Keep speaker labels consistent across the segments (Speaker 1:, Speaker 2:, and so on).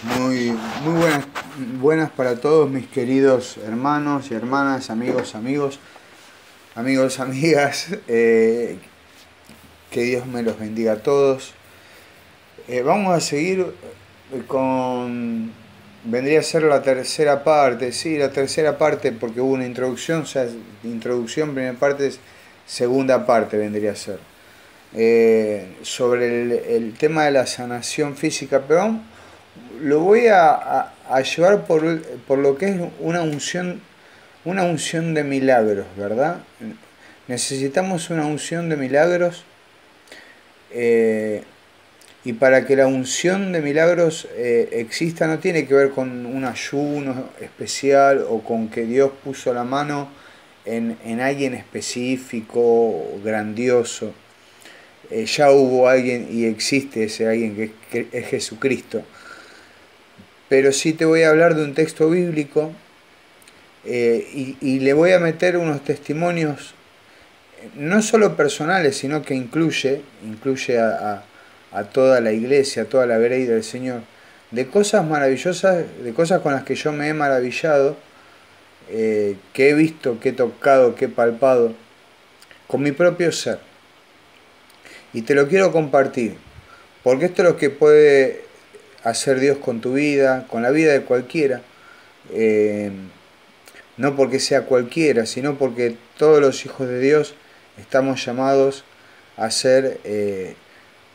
Speaker 1: Muy buenas para todos mis queridos hermanos y hermanas, amigas. Que Dios me los bendiga a todos. Vamos a seguir con... Vendría a ser la tercera parte, sí, la tercera parte porque hubo una introducción, o sea, introducción, primera parte, segunda parte vendría a ser. Sobre el tema de la sanación física, pero lo voy a llevar por lo que es una unción de milagros, ¿verdad? Necesitamos una unción de milagros, y para que la unción de milagros exista no tiene que ver con un ayuno especial o con que Dios puso la mano en alguien específico, grandioso. Ya hubo alguien y existe ese alguien que es Jesucristo. Pero sí te voy a hablar de un texto bíblico, y le voy a meter unos testimonios no solo personales, sino que incluye a toda la iglesia, a toda la grey del Señor, de cosas maravillosas, de cosas con las que yo me he maravillado, que he visto, que he tocado, que he palpado, con mi propio ser. Y te lo quiero compartir, porque esto es lo que puede hacer Dios con tu vida, con la vida de cualquiera. No porque sea cualquiera, sino porque todos los hijos de Dios estamos llamados a hacer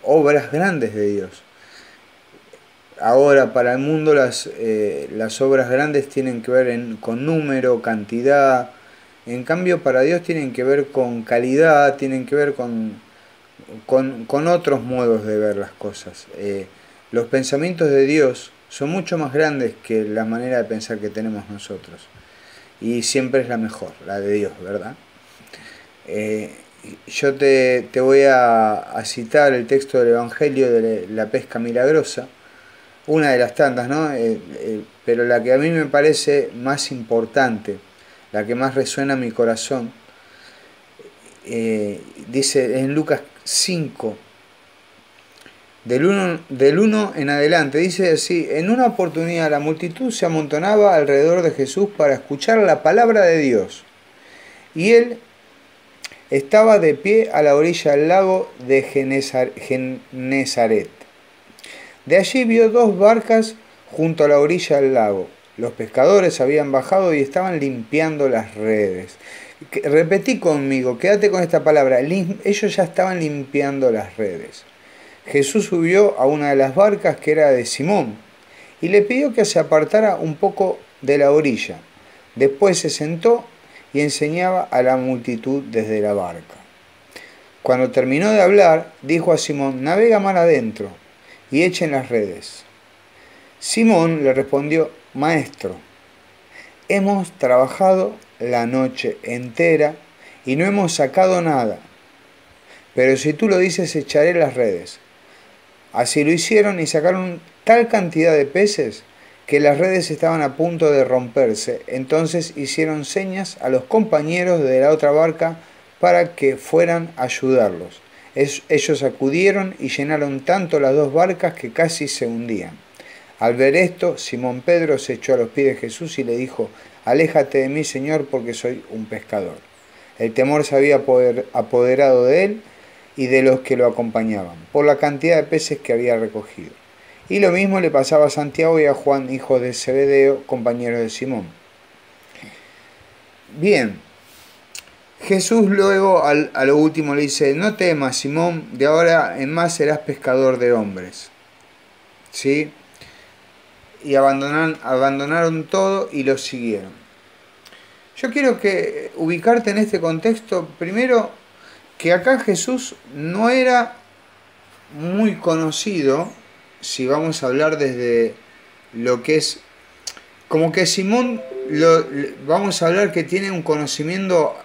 Speaker 1: obras grandes de Dios. Ahora, para el mundo las obras grandes tienen que ver con número, cantidad. En cambio, para Dios tienen que ver con calidad, tienen que ver con otros modos de ver las cosas. Los pensamientos de Dios son mucho más grandes que la manera de pensar que tenemos nosotros. Y siempre es la mejor, la de Dios, ¿verdad? Yo te voy a citar el texto del Evangelio de la pesca milagrosa, una de las tantas, ¿no? Pero la que a mí me parece más importante, la que más resuena en mi corazón, dice en Lucas 5, del 1 en adelante, dice así: en una oportunidad la multitud se amontonaba alrededor de Jesús para escuchar la palabra de Dios, y él estaba de pie a la orilla del lago de Genezaret. De allí vio dos barcas junto a la orilla del lago. Los pescadores habían bajado y estaban limpiando las redes. Repetí conmigo, quédate con esta palabra. Ellos ya estaban limpiando las redes. Jesús subió a una de las barcas, que era de Simón, y le pidió que se apartara un poco de la orilla. Después se sentó y enseñaba a la multitud desde la barca. Cuando terminó de hablar, dijo a Simón: navega mar adentro y echen las redes. Simón le respondió: Maestro, hemos trabajado la noche entera y no hemos sacado nada, pero si tú lo dices, echaré las redes. Así lo hicieron y sacaron tal cantidad de peces que las redes estaban a punto de romperse. Entonces hicieron señas a los compañeros de la otra barca para que fueran a ayudarlos. Ellos acudieron y llenaron tanto las dos barcas que casi se hundían. Al ver esto, Simón Pedro se echó a los pies de Jesús y le dijo: aléjate de mí, Señor, porque soy un pescador. El temor se había apoderado de él y de los que lo acompañaban, por la cantidad de peces que había recogido. Y lo mismo le pasaba a Santiago y a Juan, hijos de Zebedeo, compañeros de Simón. Bien, Jesús luego a lo último le dice: no temas, Simón, de ahora en más serás pescador de hombres. ¿Sí? Y abandonaron todo y lo siguieron. Yo quiero ubicarte en este contexto, primero, que acá Jesús no era muy conocido, si vamos a hablar desde lo que es, como que Simón, vamos a hablar que tiene un conocimiento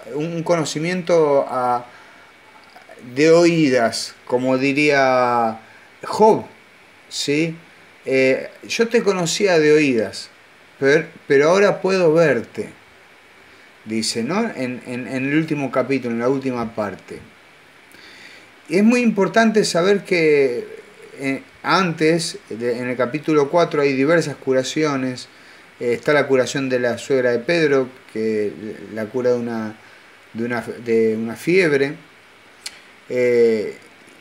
Speaker 1: de oídas, como diría Job, ¿sí? Yo te conocía de oídas, pero ahora puedo verte, dice, ¿no? En el último capítulo, en la última parte. Y es muy importante saber que antes, en el capítulo 4 hay diversas curaciones. Está la curación de la suegra de Pedro, que la cura de una fiebre. Eh,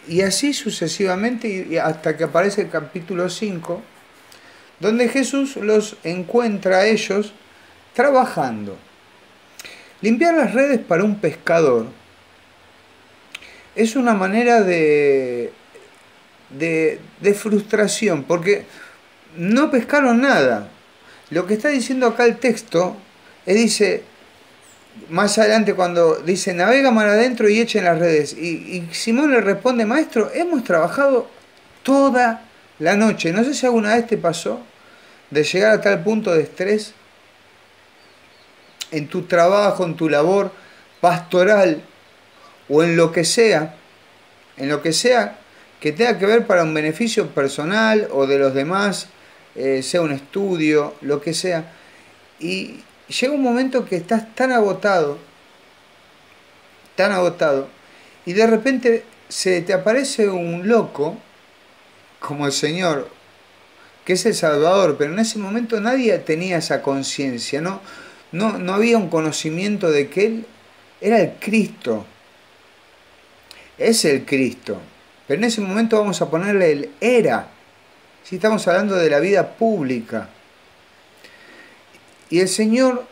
Speaker 1: y así sucesivamente, y hasta que aparece el capítulo 5, donde Jesús los encuentra a ellos trabajando. Limpiar las redes para un pescador es una manera de frustración, porque no pescaron nada. Lo que está diciendo acá el texto, dice, más adelante cuando dice, navega mar adentro y echen las redes. Y Simón le responde, maestro, hemos trabajado toda la noche. No sé si alguna vez te pasó de llegar a tal punto de estrés en tu trabajo, en tu labor pastoral o en lo que sea que tenga que ver para un beneficio personal o de los demás, sea un estudio, lo que sea. Y llega un momento que estás tan agotado, y de repente se te aparece un loco, como el Señor, que es el Salvador, pero en ese momento nadie tenía esa conciencia, no había un conocimiento de que Él era el Cristo, es el Cristo, pero en ese momento vamos a ponerle el era, si estamos hablando de la vida pública. Y el Señor,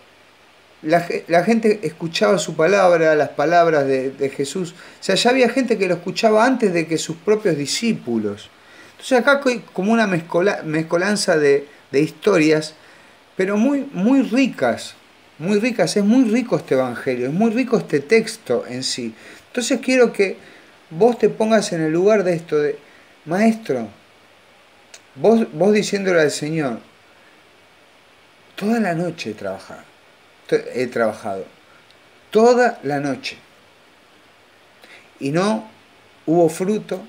Speaker 1: la gente escuchaba su palabra, las palabras de Jesús. O sea, ya había gente que lo escuchaba antes de que sus propios discípulos. Entonces acá hay como una mezcolanza de historias, pero muy ricas, muy ricas. Es muy rico este evangelio, es muy rico este texto en sí. Entonces quiero que vos te pongas en el lugar de esto, de maestro, vos diciéndole al Señor, toda la noche he trabajado, toda la noche, y no hubo fruto,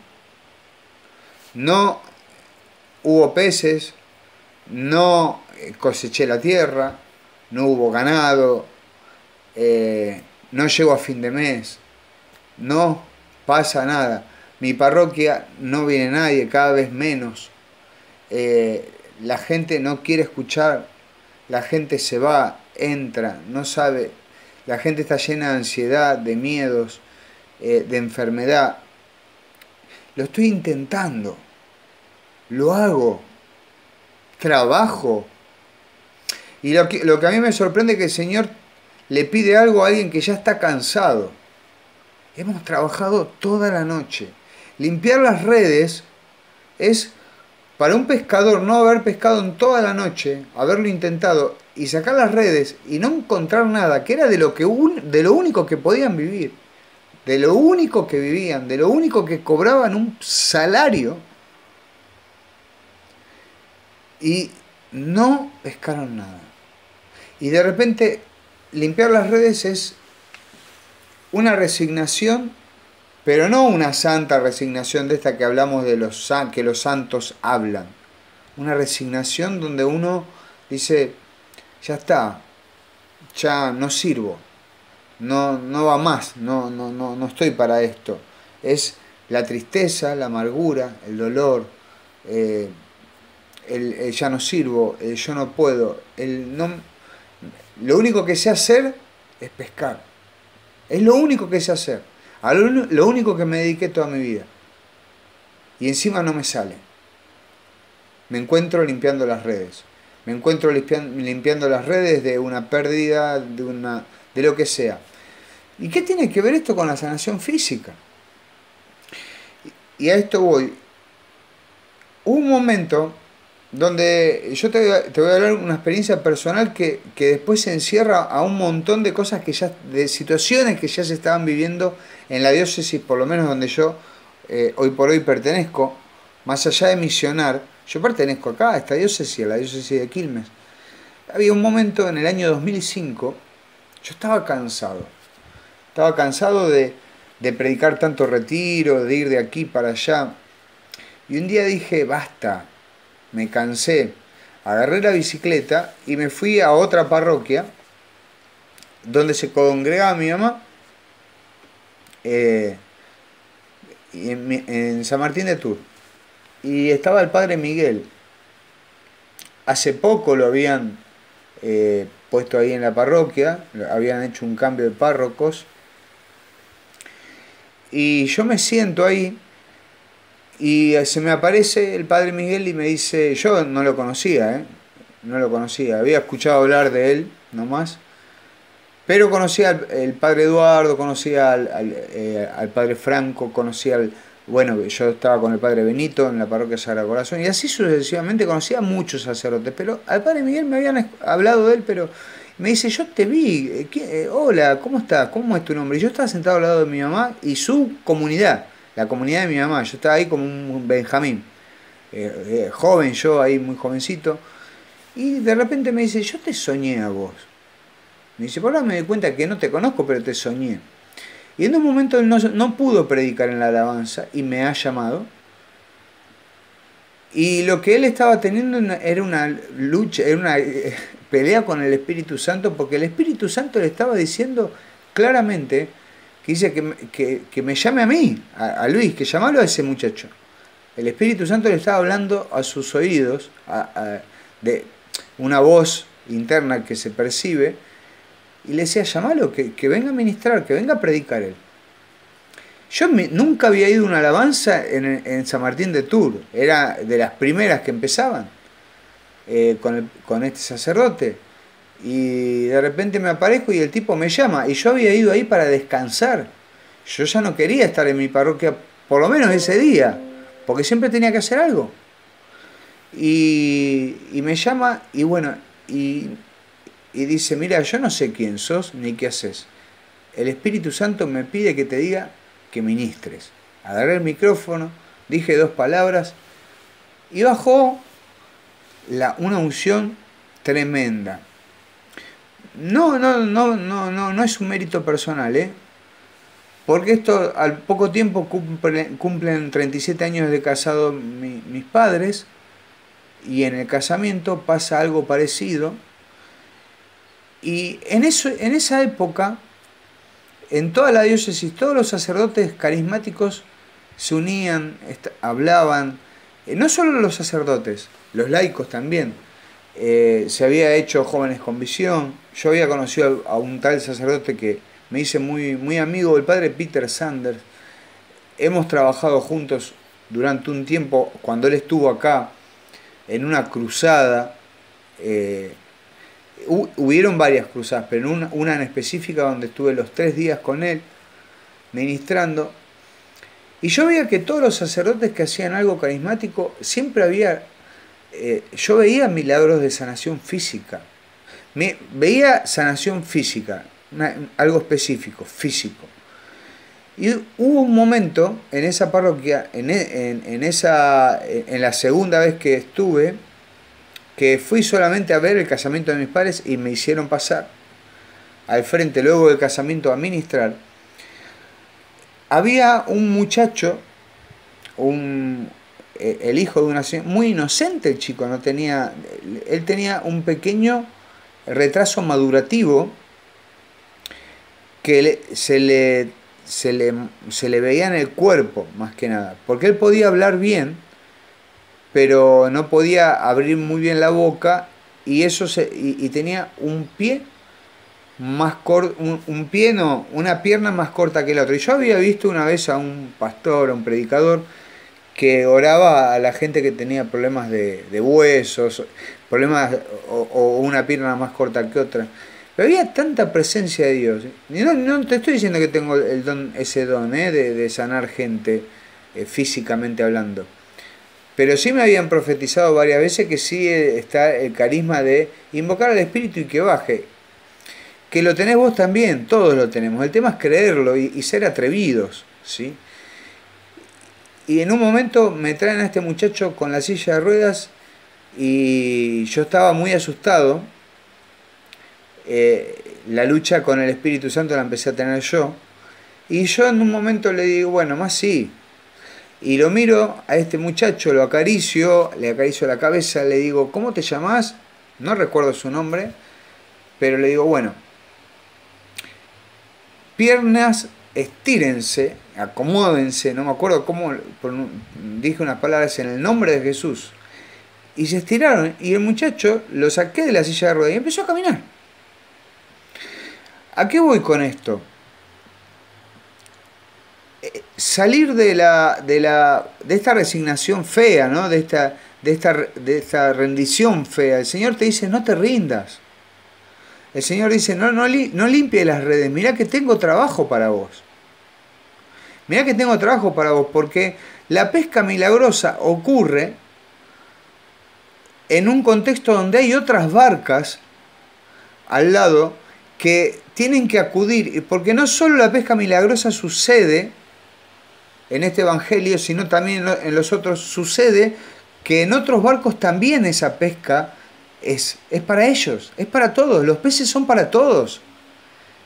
Speaker 1: no hubo peces, no coseché la tierra, no hubo ganado, no llego a fin de mes, no pasa nada. Mi parroquia no viene nadie, cada vez menos. La gente no quiere escuchar, la gente se va, entra, no sabe, la gente está llena de ansiedad, de miedos, de enfermedad. Lo estoy intentando, lo hago, trabajo. Y lo que a mí me sorprende es que el Señor le pide algo a alguien que ya está cansado. Hemos trabajado toda la noche. Limpiar las redes es para un pescador no haber pescado en toda la noche, haberlo intentado y sacar las redes y no encontrar nada, que era de lo único que podían vivir, de lo único que vivían, de lo único que cobraban un salario, y no pescaron nada. Y de repente limpiar las redes es una resignación, pero no una santa resignación de esta que hablamos de que los santos hablan. Una resignación donde uno dice, ya está, ya no sirvo, no va más, no estoy para esto. Es la tristeza, la amargura, el dolor, el ya no sirvo, el yo no puedo, lo único que sé hacer es pescar. Es lo único que sé hacer. A lo único que me dediqué toda mi vida. Y encima no me sale. Me encuentro limpiando las redes. Me encuentro limpiando las redes de una pérdida, de lo que sea. ¿Y qué tiene que ver esto con la sanación física? Y a esto voy. Hubo un momento donde yo te voy a hablar de una experiencia personal que después se encierra a un montón de cosas de situaciones que ya se estaban viviendo en la diócesis, por lo menos donde yo hoy por hoy pertenezco, más allá de misionar, yo pertenezco acá a esta diócesis, a la diócesis de Quilmes. Había un momento en el año 2005, yo estaba cansado de predicar tanto retiro, de ir de aquí para allá, y un día dije, basta, me cansé, agarré la bicicleta y me fui a otra parroquia donde se congregaba mi mamá, en San Martín de Tours. y estaba el padre Miguel. Hace poco lo habían puesto ahí en la parroquia, habían hecho un cambio de párrocos, y yo me siento ahí y se me aparece el padre Miguel y me dice, yo no lo conocía, no lo conocía, había escuchado hablar de él nomás, pero conocía el padre Eduardo, conocía al padre Franco, conocía al... Bueno, yo estaba con el padre Benito en la parroquia Sagrado Corazón y así sucesivamente conocía a muchos sacerdotes, pero al padre Miguel me habían hablado de él, pero me dice, yo te vi, hola, ¿cómo estás? ¿Cómo es tu nombre? Y yo estaba sentado al lado de mi mamá y su comunidad, la comunidad de mi mamá, yo estaba ahí como un Benjamín, joven yo, ahí muy jovencito, y de repente me dice, yo te soñé a vos. Me dice, por ahora me di cuenta que no te conozco, pero te soñé. Y en un momento él no pudo predicar en la alabanza y me ha llamado. Y lo que él estaba teniendo era una lucha, era una pelea con el Espíritu Santo, porque el Espíritu Santo le estaba diciendo claramente que dice que me llame a mí, a Luis, que llamalo a ese muchacho. El Espíritu Santo le estaba hablando a sus oídos, de una voz interna que se percibe, y le decía, llamalo, que venga a ministrar, que venga a predicar él. Yo nunca había ido a una alabanza en San Martín de Tours, era de las primeras que empezaban con este sacerdote. Y de repente me aparezco y el tipo me llama, y yo había ido ahí para descansar. Yo ya no quería estar en mi parroquia, por lo menos ese día, porque siempre tenía que hacer algo. Y me llama y bueno, y dice, mira, yo no sé quién sos ni qué haces. El Espíritu Santo me pide que te diga que ministres. Agarré el micrófono, dije 2 palabras y bajó una unción tremenda. No es un mérito personal, porque esto al poco tiempo cumplen 37 años de casado mis padres, y en el casamiento pasa algo parecido. Y en esa época, en toda la diócesis, todos los sacerdotes carismáticos se unían, hablaban, no solo los sacerdotes, los laicos también. Se había hecho Jóvenes con Visión. Yo había conocido a un tal sacerdote que me hice muy amigo, el padre Peter Sanders. Hemos trabajado juntos durante un tiempo, cuando él estuvo acá, en una cruzada. Hubieron varias cruzadas, pero una en específica donde estuve los 3 días con él, ministrando. Y yo veía que todos los sacerdotes que hacían algo carismático, siempre había... yo veía milagros de sanación física. Veía sanación física, algo específico, físico. Y hubo un momento en esa parroquia, en la segunda vez que estuve, que fui solamente a ver el casamiento de mis padres y me hicieron pasar al frente luego del casamiento a ministrar. Había un muchacho, el hijo de una señora, muy inocente el chico, él tenía un pequeño retraso madurativo que se le veía en el cuerpo, más que nada, porque él podía hablar bien, pero no podía abrir muy bien la boca, y tenía un pie más corto, una pierna más corta que la otra. Y yo había visto una vez a un pastor, a un predicador, que oraba a la gente que tenía problemas de huesos, problemas o una pierna más corta que otra. Pero había tanta presencia de Dios. Y no te estoy diciendo que tengo ese don de sanar gente físicamente hablando. Pero sí me habían profetizado varias veces que sí está el carisma de invocar al Espíritu y que baje. Que lo tenés vos también, todos lo tenemos. El tema es creerlo y ser atrevidos, ¿sí? Y en un momento me traen a este muchacho con la silla de ruedas y yo estaba muy asustado. La lucha con el Espíritu Santo la empecé a tener yo. Y yo en un momento le digo, bueno, más sí. Y lo miro a este muchacho, le acaricio la cabeza, le digo, ¿cómo te llamás? No recuerdo su nombre, pero le digo, bueno, piernas, estírense, acomódense, no me acuerdo cómo dije unas palabras en el nombre de Jesús. Y se estiraron y el muchacho lo saqué de la silla de ruedas y empezó a caminar. ¿A qué voy con esto? Salir de esta resignación fea, ¿no? de esta rendición fea. El Señor te dice, no te rindas. El Señor dice, no limpie las redes, mirá que tengo trabajo para vos. Mirá que tengo trabajo para vos, porque la pesca milagrosa ocurre en un contexto donde hay otras barcas al lado que tienen que acudir, porque no solo la pesca milagrosa sucede en este evangelio, sino también en los otros sucede que en otros barcos también esa pesca es para ellos, es para todos, los peces son para todos,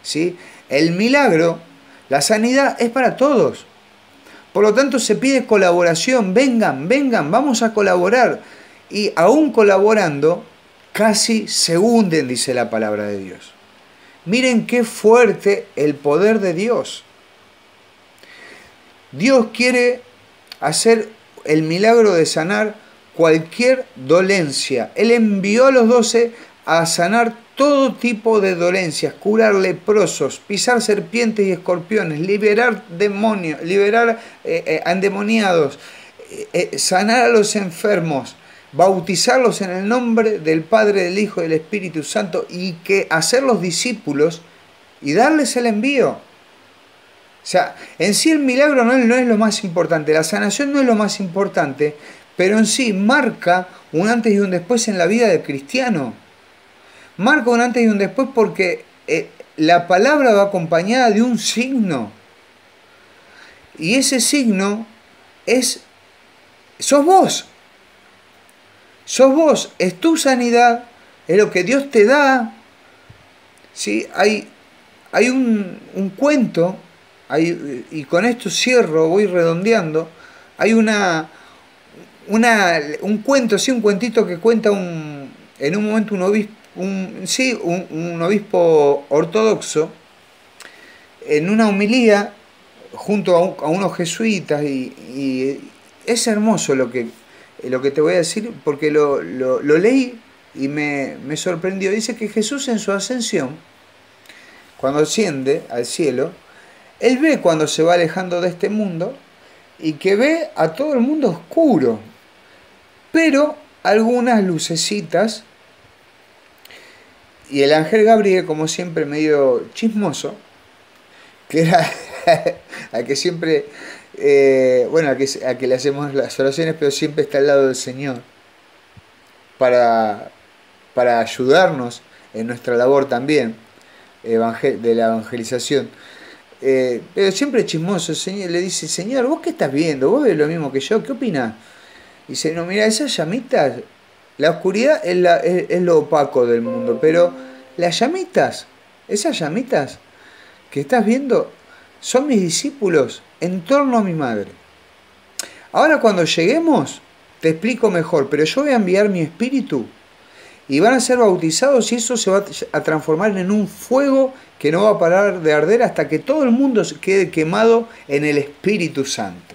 Speaker 1: ¿sí? El milagro, la sanidad es para todos. Por lo tanto se pide colaboración, vengan, vamos a colaborar. Y aún colaborando, casi se hunden, dice la palabra de Dios. Miren qué fuerte el poder de Dios. Dios quiere hacer el milagro de sanar cualquier dolencia. Él envió a los 12 a sanar todo tipo de dolencias, curar leprosos, pisar serpientes y escorpiones, liberar demonios, liberar endemoniados, sanar a los enfermos, bautizarlos en el nombre del Padre, del Hijo y del Espíritu Santo y que hacerlos discípulos y darles el envío. O sea, en sí el milagro no es lo más importante, la sanación no es lo más importante, pero en sí marca un antes y un después en la vida del cristiano. Marca un antes y un después porque la palabra va acompañada de un signo. Y ese signo sos vos. Sos vos, es tu sanidad, es lo que Dios te da. ¿Sí? Hay un cuento, y con esto cierro, voy redondeando. Hay un cuento, sí, un cuentito que cuenta en un momento un obispo ortodoxo, en una homilía junto a unos jesuitas, y es hermoso lo que te voy a decir, porque lo leí y me sorprendió. Dice que Jesús en su ascensión, cuando asciende al cielo, Él ve cuando se va alejando de este mundo y que ve a todo el mundo oscuro, pero algunas lucecitas. Y el ángel Gabriel, como siempre medio chismoso, que era a que siempre, a que le hacemos las oraciones, pero siempre está al lado del Señor para ayudarnos en nuestra labor también de la evangelización. Pero siempre chismoso, el Señor le dice, Señor, ¿vos qué estás viendo? ¿Vos ves lo mismo que yo? ¿Qué opinás? Dice, no, mira, esas llamitas, la oscuridad es lo opaco del mundo, pero las llamitas, esas llamitas que estás viendo, son mis discípulos en torno a mi madre. Ahora cuando lleguemos, te explico mejor, pero yo voy a enviar mi espíritu y van a ser bautizados y eso se va a transformar en un fuego que no va a parar de arder hasta que todo el mundo quede quemado en el Espíritu Santo.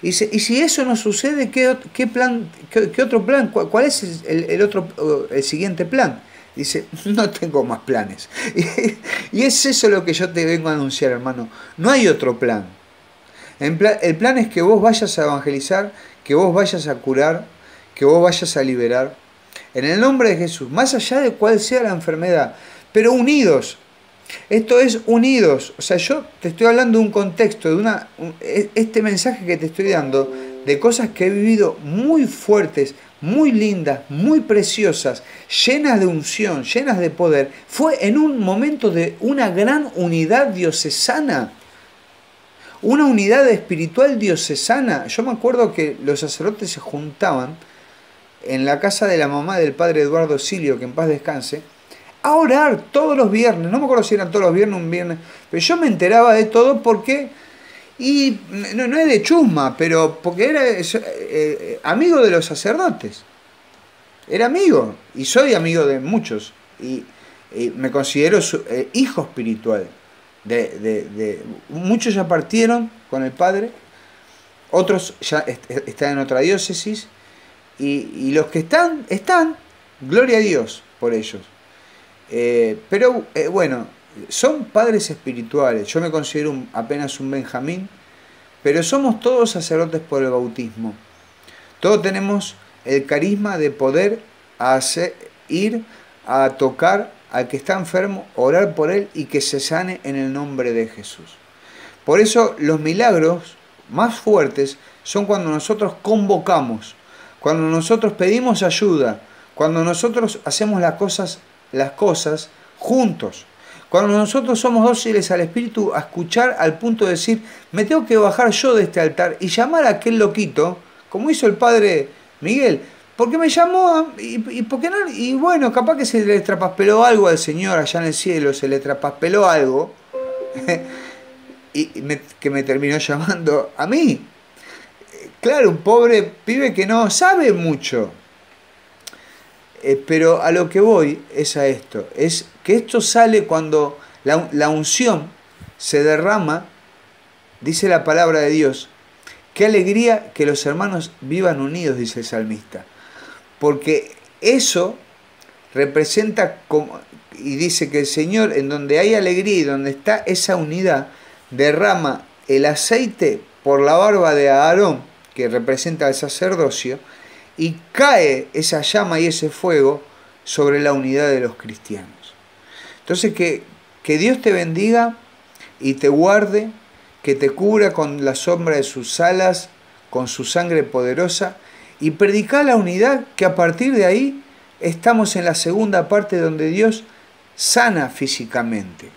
Speaker 1: Y si eso no sucede, ¿qué otro plan? ¿Cuál es el siguiente plan? Dice, no tengo más planes. Y es eso lo que yo te vengo a anunciar, hermano. No hay otro plan. El plan es que vos vayas a evangelizar, que vos vayas a curar, que vos vayas a liberar. En el nombre de Jesús, más allá de cuál sea la enfermedad, pero unidos. Esto es unidos. O sea, yo te estoy hablando de un contexto, este mensaje que te estoy dando, de cosas que he vivido muy fuertes, muy lindas, muy preciosas, llenas de unción, llenas de poder. Fue en un momento de una gran unidad diocesana, una unidad espiritual diocesana. Yo me acuerdo que los sacerdotes se juntaban en la casa de la mamá del padre Eduardo Silio, que en paz descanse, a orar todos los viernes. No me acuerdo si eran todos los viernes, un viernes, pero yo me enteraba de todo porque, y no es de chusma, pero porque era amigo de los sacerdotes. Era amigo, y soy amigo de muchos, y me considero hijo espiritual Muchos ya partieron con el Padre, otros ya están en otra diócesis, y los que están, gloria a Dios por ellos. Pero bueno, son padres espirituales. Yo me considero apenas un Benjamín, pero somos todos sacerdotes por el bautismo. Todos tenemos el carisma de poder ir a tocar al que está enfermo, orar por él y que se sane en el nombre de Jesús. Por eso los milagros más fuertes son cuando nosotros convocamos, cuando nosotros pedimos ayuda, cuando nosotros hacemos las cosas juntos. Cuando nosotros somos dóciles al Espíritu a escuchar al punto de decir, me tengo que bajar yo de este altar y llamar a aquel loquito, como hizo el padre Miguel, porque me llamó y porque no, y bueno, capaz que se le trapaspeló algo al Señor allá en el cielo, se le trapaspeló algo, que me terminó llamando a mí. Claro, un pobre pibe que no sabe mucho. Pero a lo que voy es a esto, es que esto sale cuando la unción se derrama, dice la palabra de Dios. Qué alegría que los hermanos vivan unidos, dice el salmista, porque eso representa, y dice que el Señor, en donde hay alegría y donde está esa unidad, derrama el aceite por la barba de Aarón, que representa el sacerdocio, y cae esa llama y ese fuego sobre la unidad de los cristianos. Entonces que Dios te bendiga y te guarde, que te cubra con la sombra de sus alas, con su sangre poderosa, y predicar la unidad, que a partir de ahí estamos en la segunda parte donde Dios sana físicamente.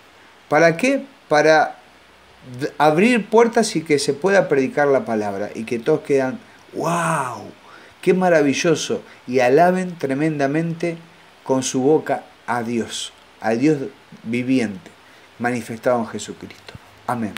Speaker 1: ¿Para qué? Para abrir puertas y que se pueda predicar la palabra y que todos quedan, ¡wow! ¡Qué maravilloso! Y alaben tremendamente con su boca a Dios, al Dios viviente, manifestado en Jesucristo. Amén.